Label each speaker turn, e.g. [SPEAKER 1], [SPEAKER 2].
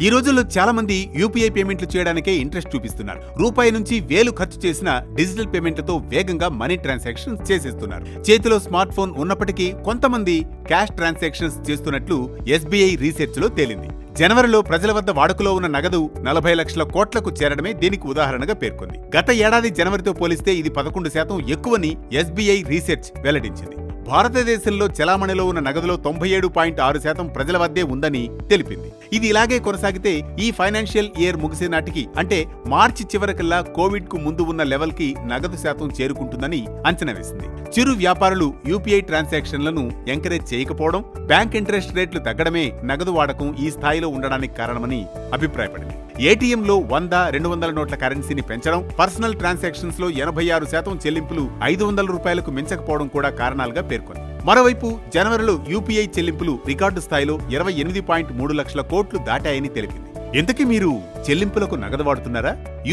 [SPEAKER 1] ఈ రోజుల్లో చాలా మంది యూపీఐ పేమెంట్లు చేయడానికే ఇంట్రెస్ట్ చూపిస్తున్నారు. రూపాయి నుంచి 1000 ఖర్చు చేసిన డిజిటల్ పేమెంట్లతో వేగంగా మనీ ట్రాన్సాక్షన్స్ చేసేస్తున్నారు. చేతిలో స్మార్ట్ ఫోన్ ఉన్నప్పటికీ కొంతమంది క్యాష్ ట్రాన్సాక్షన్స్ చేస్తున్నట్లు ఎస్బీఐ రీసెర్చ్ లో తేలింది. జనవరిలో ప్రజల వద్ద వాడుకలో ఉన్న నగదు 40 లక్షల కోట్లకు చేరడమే దీనికి ఉదాహరణగా పేర్కొంది. గత ఏడాది జనవరితో పోలిస్తే ఇది 11% ఎక్కువని ఎస్బీఐ రీసెర్చ్ వెల్లడించింది. భారతదేశంలో చలామణిలో ఉన్న నగదులో 97.6% ప్రజల వద్దే ఉందని తెలిపింది. ఇది ఇలాగే కొనసాగితే ఈ ఫైనాన్షియల్ ఇయర్ ముగిసే నాటికి అంటే మార్చి చివరికల్లా కోవిడ్ కు ముందు ఉన్న లెవెల్ కి నగదు శాతం చేరుకుంటుందని అంచనా వేసింది. చిరు వ్యాపారులు యూపీఐ ట్రాన్సాక్షన్లను ఎంకరేజ్ చేయకపోవడం, బ్యాంక్ ఇంట్రెస్ట్ రేట్లు తగ్గడమే నగదు వాడకం ఈ స్థాయిలో ఉండడానికి కారణమని అభిప్రాయపడింది. ఏటీఎంలో 100, 200 నోట్ల కరెన్సీని పెంచడం, పర్సనల్ ట్రాన్సాక్షన్స్ లో 86% చెల్లింపులు 500 రూపాయలకు మించకపోవడం కూడా కారణాలుగా పేర్కొంది. మరోవైపు జనవరిలో యూపీఐ చెల్లింపులు రికార్డు స్థాయిలో 28.3 లక్షల కోట్లు దాటాయని తెలిపింది. ఇంతకీ మీరు చెల్లింపులకు నగదు వాడుతున్నారా? యూపీఐ